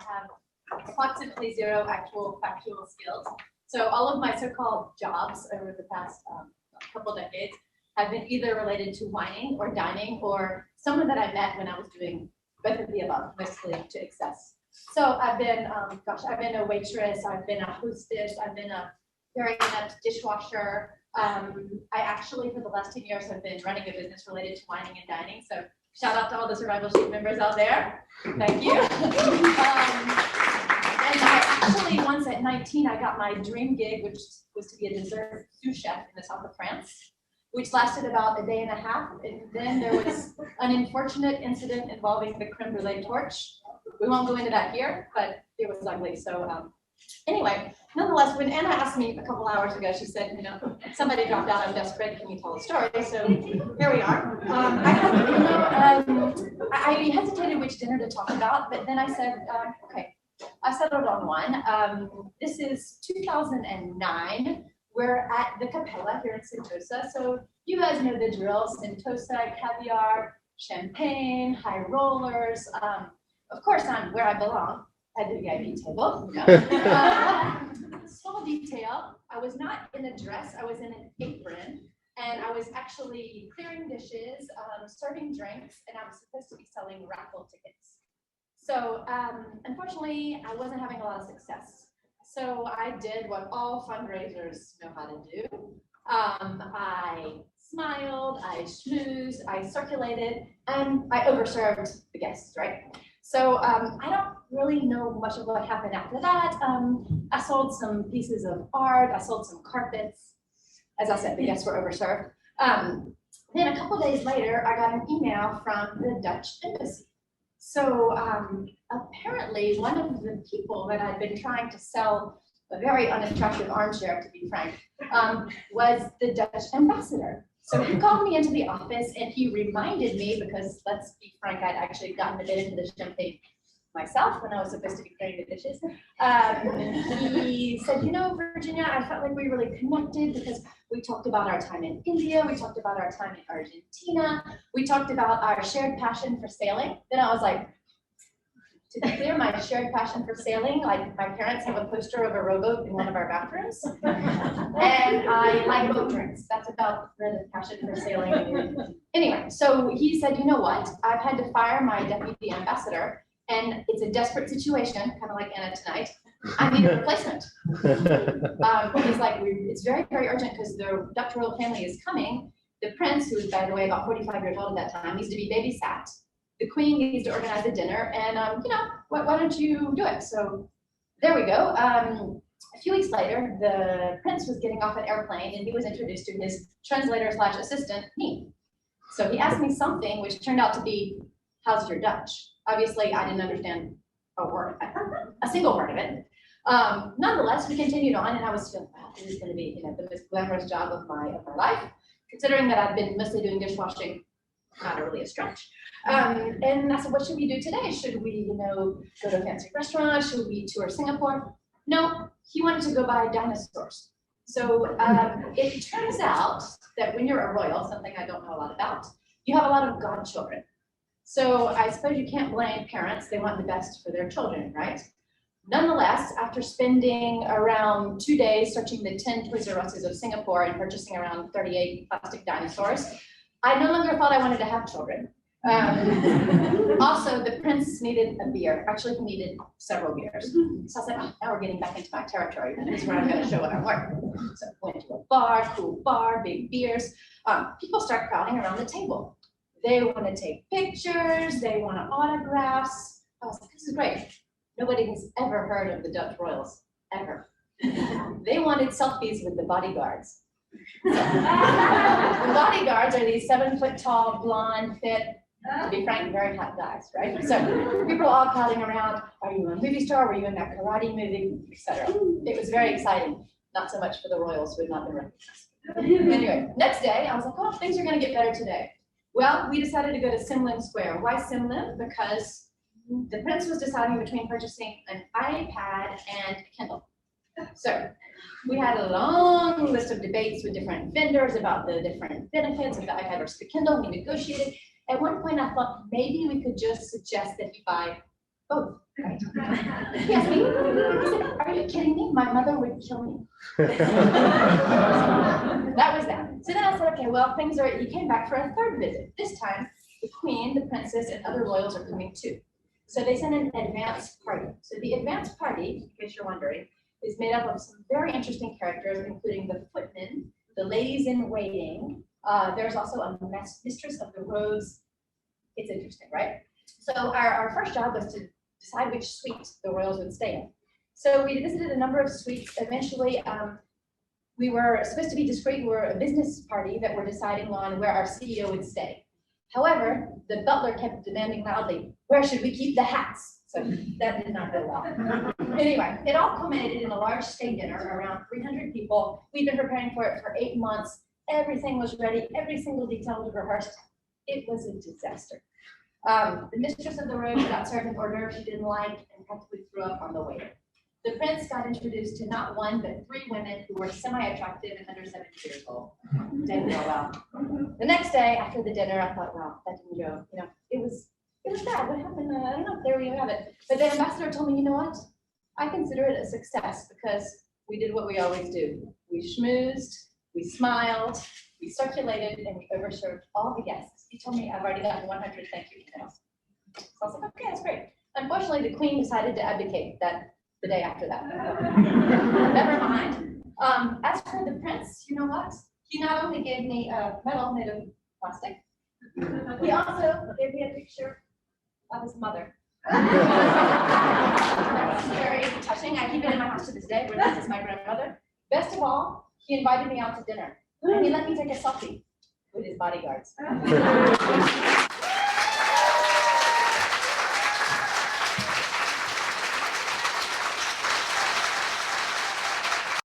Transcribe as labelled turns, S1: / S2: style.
S1: have approximately zero actual factual skills. So all of my so-called jobs over the past couple decades have been either related to whining or dining or someone that I met when I was doing both of the above, mostly to excess. So I've been, I've been a waitress, I've been a hostess, I've been a very inept dishwasher. I actually, for the last 10 years, have been running a business related to whining and dining. So shout out to all the Survival Sheet members out there. Thank you. And I actually, once at 19, I got my dream gig, which was to be a dessert sous chef in the south of France, which lasted about a day and a half. And then there was an unfortunate incident involving the creme brulee torch. We won't go into that here, but it was ugly. So anyway, nonetheless, when Anna asked me a couple hours ago, she said, you know, somebody dropped out, I'm desperate, can you tell a story? So here we are. I hesitated which dinner to talk about, but then I said, okay, I settled on one. This is 2009. We're at the Capella here in Sentosa. So you guys know the drill: Sentosa, caviar, champagne, high rollers. Of course, I'm where I belong, at the VIP table. Small detail, I was not in a dress, I was in an apron, and I was actually clearing dishes, serving drinks, and I was supposed to be selling raffle tickets. So unfortunately, I wasn't having a lot of success. So I did what all fundraisers know how to do. I smiled, I schmoozed, I circulated, and I overserved the guests, right? So I don't really know much of what happened after that. I sold some pieces of art, I sold some carpets. As I said, the guests were overserved. Then a couple days later, I got an email from the Dutch embassy. So apparently one of the people that I'd been trying to sell a very unattractive armchair, to be frank, was the Dutch ambassador. So he called me into the office and he reminded me, because let's be frank, I'd actually gotten a bit into the champagne myself when I was supposed to be clearing the dishes. He said, you know, Virginia, I felt like we really connected because we talked about our time in India, we talked about our time in Argentina, we talked about our shared passion for sailing. Then I was like, to be clear, my shared passion for sailing, like my parents have a poster of a rowboat in one of our bathrooms, and I like boat drinks. That's about where the passion for sailing is. Anyway, so he said, you know what? I've had to fire my deputy ambassador, and it's a desperate situation, kind of like Anna tonight. I need a replacement. He's like, it's very, very urgent because the Dutch royal family is coming. The prince, who was, by the way, about 45 years old at that time, needs to be babysat. The queen needs to organize a dinner, and you know, why don't you do it? So there we go. A few weeks later, the prince was getting off an airplane, and he was introduced to his translator/assistant, me. So he asked me something which turned out to be, how's your Dutch? Obviously, I didn't understand a word, a single word of it. Nonetheless, we continued on, and I was feeling, wow, this is going to be, you know, the most glamorous job of my life, considering that I've been mostly doing dishwashing. Not really a stretch. And I said, what should we do today? Should we, you know, go to a fancy restaurant? Should we tour Singapore? No, he wanted to go buy dinosaurs. So it turns out that when you're a royal, something I don't know a lot about, you have a lot of godchildren. So I suppose you can't blame parents. They want the best for their children, right? Nonetheless, after spending around 2 days searching the 10 Toys R Us's of Singapore and purchasing around 38 plastic dinosaurs, I no longer thought I wanted to have children. Also, the prince needed a beer. Actually, he needed several beers. So I was like, oh, now we're getting back into my territory. This is where I'm going to show what I'm worth. So I went to a bar, cool bar, big beers. People start crowding around the table. They want to take pictures. They want autographs. I was like, this is great. Nobody has ever heard of the Dutch royals, ever. They wanted selfies with the bodyguards. The bodyguards are these 7-foot-tall, blonde, fit, to be frank, very hot guys, right? So people are all crowding around. Are you a movie star? Were you in that karate movie, etc.? It was very exciting. Not so much for the royals who had not been recognized. Anyway, next day, I was like, oh, things are going to get better today. Well, we decided to go to Sim Lim Square. Why Sim Lim? Because the prince was deciding between purchasing an iPad and a Kindle. So we had a long list of debates with different vendors about the different benefits of the iPad versus the Kindle. We negotiated. At one point, I thought maybe we could just suggest that he buy Both. Right? He asked me, he said, are you kidding me? My mother would kill me. That was that. So then I said, okay, well, things are, he came back for a third visit. This time, the queen, the princess, and other royals are coming too. So they sent an advance party. So the advance party, in case you're wondering, is made up of some very interesting characters, including the footmen, the ladies in waiting. There's also a mistress of the robes. It's interesting, right? So our first job was to decide which suite the royals would stay in. So we visited a number of suites. Eventually, we were supposed to be discreet. We were a business party that were deciding on where our CEO would stay. However, the butler kept demanding loudly, where should we keep the hats? So that did not go well. Anyway, it all culminated in a large steak dinner, around 300 people. We'd been preparing for it for 8 months. Everything was ready. Every single detail was rehearsed. It was a disaster. The mistress of the robe got served an hors d'oeuvre she didn't like and practically threw up on the waiter. The prince got introduced to not one, but 3 women who were semi-attractive and under 70 years old. Didn't go well. The next day after the dinner, I thought, wow, that didn't go, it was bad. What happened? I don't know. There we have it. But the ambassador told me, you know what? I consider it a success because we did what we always do. We schmoozed, we smiled, we circulated, and we overserved all the guests. He told me I've already gotten 100 thank you emails. So I was like, okay, that's great. Unfortunately, the queen decided to abdicate the day after that. Never mind. As for the prince, you know what? He not only gave me a medal made of plastic, he also gave me a picture of his mother. That's very touching. I keep it in my house to this day, where this is my grandmother. Best of all, he invited me out to dinner, and he let me take a selfie with his bodyguards.